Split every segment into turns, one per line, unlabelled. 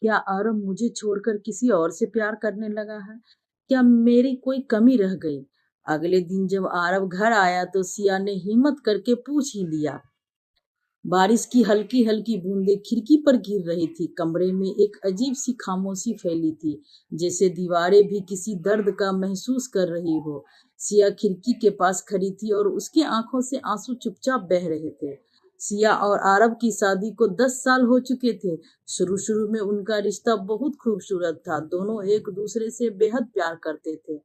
क्या आरव मुझे छोड़कर किसी और से प्यार करने लगा है? क्या मेरी कोई कमी रह गई? अगले दिन जब आरव घर आया तो सिया ने हिम्मत करके पूछ ही लिया। बारिश की हल्की हल्की बूंदें खिड़की पर गिर रही थी। कमरे में एक अजीब सी खामोशी फैली थी, जैसे दीवारें भी किसी दर्द का महसूस कर रही हो। सिया खिड़की के पास खड़ी थी और उसकी आंखों से आंसू चुपचाप बह रहे थे। सिया और आरब की शादी को 10 साल हो चुके थे। शुरू शुरू में उनका रिश्ता बहुत खूबसूरत था। दोनों एक दूसरे से बेहद प्यार करते थे।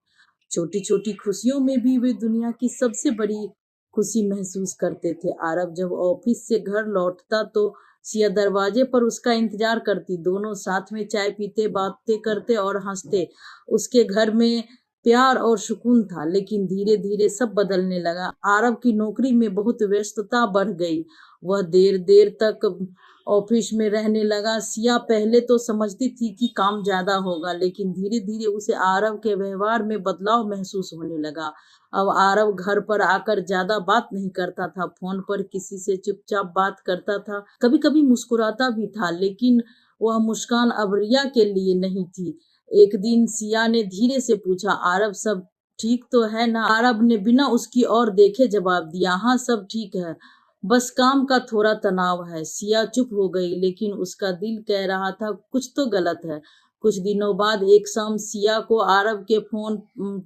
छोटी छोटी खुशियों में भी वे दुनिया की सबसे बड़ी खुशी महसूस करते थे। आरब जब ऑफिस से घर लौटता तो सिया दरवाजे पर उसका इंतजार करती। दोनों साथ में चाय पीते, बातें करते और हंसते। उसके घर में प्यार और सुकून था। लेकिन धीरे धीरे सब बदलने लगा। आरब की नौकरी में बहुत व्यस्तता बढ़ गई। वह देर देर तक ऑफिस में रहने लगा। सिया पहले तो समझती थी कि काम ज्यादा होगा, लेकिन धीरे धीरे उसे आरव के व्यवहार में बदलाव महसूस होने लगा। अब आरव घर पर आकर ज्यादा बात नहीं करता था। फोन पर किसी से चुपचाप बात करता था, कभी कभी मुस्कुराता भी था, लेकिन वह मुस्कान अब रिया के लिए नहीं थी। एक दिन सिया ने धीरे से पूछा, आरव सब ठीक तो है ना? आरव ने बिना उसकी ओर देखे जवाब दिया, हाँ सब ठीक है, बस काम का थोड़ा तनाव है। सिया चुप हो गई, लेकिन उसका दिल कह रहा था कुछ तो गलत है। कुछ दिनों बाद एक शाम सिया को आरब के फोन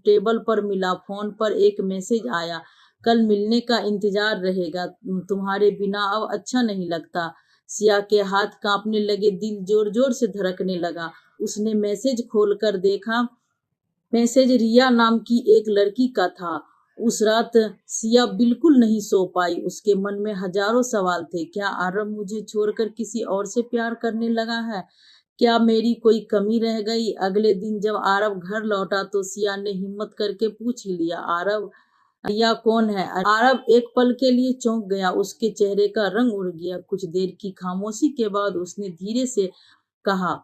टेबल पर मिला। फोन पर एक मैसेज आया, कल मिलने का इंतजार रहेगा, तुम्हारे बिना अब अच्छा नहीं लगता। सिया के हाथ कांपने लगे, दिल जोर जोर से धड़कने लगा। उसने मैसेज खोलकर देखा। मैसेज रिया नाम की एक लड़की का था। उस रात सिया बिल्कुल नहीं सो पाई। उसके मन में हजारों सवाल थे। क्या आरब मुझे छोड़कर किसी और से प्यार करने लगा है? क्या मेरी कोई कमी रह गई? अगले दिन जब आरब घर लौटा तो सिया ने हिम्मत करके पूछ ही लिया, आरब रिया कौन है? आरब एक पल के लिए चौंक गया। उसके चेहरे का रंग उड़ गया। कुछ देर की खामोशी के बाद उसने धीरे से कहा,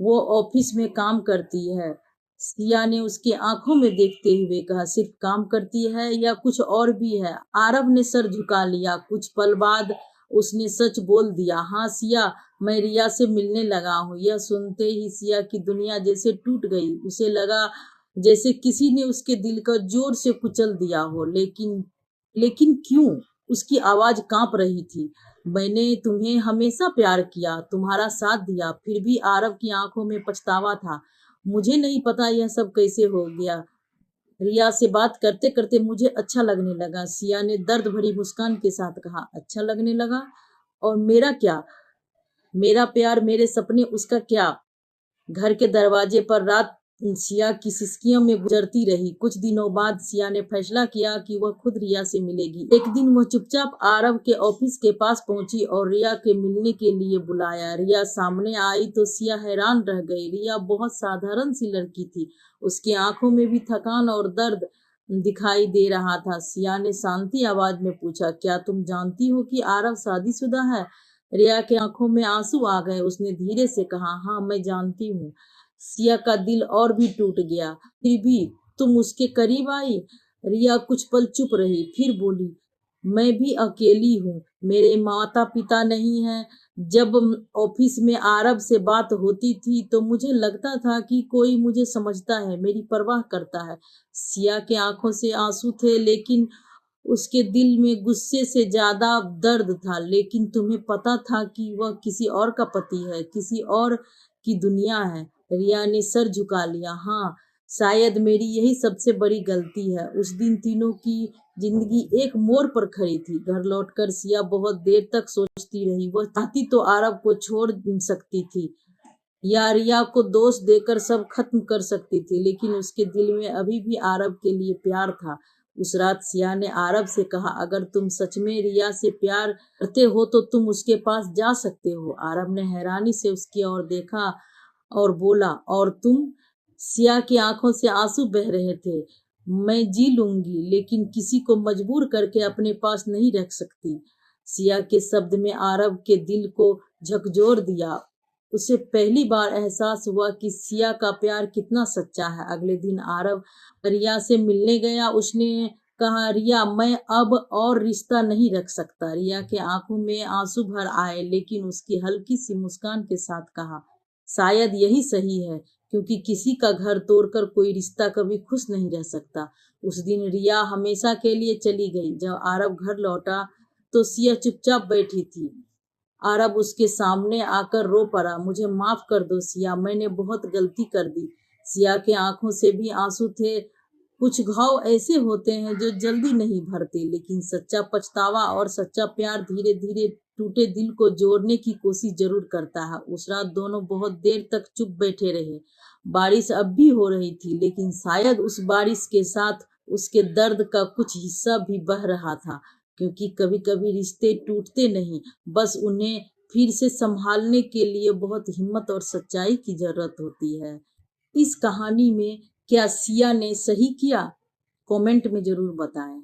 वो ऑफिस में काम करती है। सिया ने उसकी आंखों में देखते हुए कहा, सिर्फ काम करती है या कुछ और भी है? आरब ने सर झुका लिया। कुछ पल बाद उसने सच बोल दिया, हाँ सिया, मैं रिया से मिलने लगा हूँ। यह सुनते ही सिया की दुनिया जैसे टूट गई। उसे लगा जैसे किसी ने उसके दिल को जोर से कुचल दिया हो। लेकिन क्यों? उसकी आवाज कांप रही थी। मैंने तुम्हें हमेशा प्यार किया, तुम्हारा साथ दिया, फिर भी आरव की आंखों में पछतावा था। मुझे नहीं पता यह सब कैसे हो गया। रिया से बात करते करते मुझे अच्छा लगने लगा। सिया ने दर्द भरी मुस्कान के साथ कहा, अच्छा लगने लगा? और मेरा क्या? मेरा प्यार, मेरे सपने, उसका क्या? घर के दरवाजे पर रात सिया की सिसकियों में गुजरती रही। कुछ दिनों बाद सिया ने फैसला किया कि वह खुद रिया से मिलेगी। एक दिन वह चुपचाप आरव के ऑफिस के पास पहुंची और रिया के मिलने के लिए बुलाया। रिया सामने आई तो सिया हैरान रह गई। रिया बहुत साधारण सी लड़की थी। उसकी आंखों में भी थकान और दर्द दिखाई दे रहा था। सिया ने शांति आवाज में पूछा, क्या तुम जानती हो कि आरव शादीशुदा है? रिया के आंखों में आंसू आ गए। उसने धीरे से कहा, हाँ मैं जानती हूँ। सिया का दिल और भी टूट गया। फिर भी तुम उसके करीब आई? रिया कुछ पल चुप रही, फिर बोली, मैं भी अकेली हूँ, मेरे माता पिता नहीं हैं। जब ऑफिस में आरब से बात होती थी तो मुझे लगता था कि कोई मुझे समझता है, मेरी परवाह करता है। सिया के आंखों से आंसू थे, लेकिन उसके दिल में गुस्से से ज्यादा दर्द था। लेकिन तुम्हें पता था कि वह किसी और का पति है, किसी और की दुनिया है? रिया ने सर झुका लिया, हाँ, शायद मेरी यही सबसे बड़ी गलती है। उस दिन तीनों की जिंदगी एक मोड़ पर खड़ी थी। घर लौटकर सिया बहुत देर तक सोचती रही। वह चाहती तो आरब को छोड़ सकती थी या रिया को दोष देकर सब खत्म कर सकती थी, लेकिन उसके दिल में अभी भी आरब के लिए प्यार था। उस रात सिया ने आरब से कहा, अगर तुम सच में रिया से प्यार करते हो तो तुम उसके पास जा सकते हो। आरब ने हैरानी से उसकी ओर देखा और बोला, और तुम? सिया की आंखों से आंसू बह रहे थे। मैं जी लूंगी, लेकिन किसी को मजबूर करके अपने पास नहीं रख सकती। सिया के शब्द में आरब के दिल को झकझोर दिया। उसे पहली बार एहसास हुआ कि सिया का प्यार कितना सच्चा है। अगले दिन आरव रिया से मिलने गया। उसने कहा, रिया, मैं अब और रिश्ता नहीं रख सकता। रिया के आंखों में आंसू भर आए, लेकिन उसकी हल्की सी मुस्कान के साथ कहा, शायद यही सही है, क्योंकि किसी का घर तोड़कर कोई रिश्ता कभी खुश नहीं रह सकता। उस दिन रिया हमेशा के लिए चली गई। जब आरव घर लौटा तो सिया चुपचाप बैठी थी। आरव उसके सामने आकर रो पड़ा। मुझे माफ कर दो सिया, मैंने बहुत गलती कर दी। सिया के आंखों से भी आंसू थे। कुछ घाव ऐसे होते हैं जो जल्दी नहीं भरते, लेकिन सच्चा पछतावा और सच्चा प्यार धीरे धीरे टूटे दिल को जोड़ने की कोशिश जरूर करता है। उस रात दोनों बहुत देर तक चुप बैठे रहे। बारिश अब भी हो रही थी, लेकिन शायद उस बारिश के साथ उसके दर्द का कुछ हिस्सा भी बह रहा था, क्योंकि कभी कभी रिश्ते टूटते नहीं, बस उन्हें फिर से संभालने के लिए बहुत हिम्मत और सच्चाई की जरूरत होती है। इस कहानी में क्या सिया ने सही किया? कमेंट में जरूर बताएं।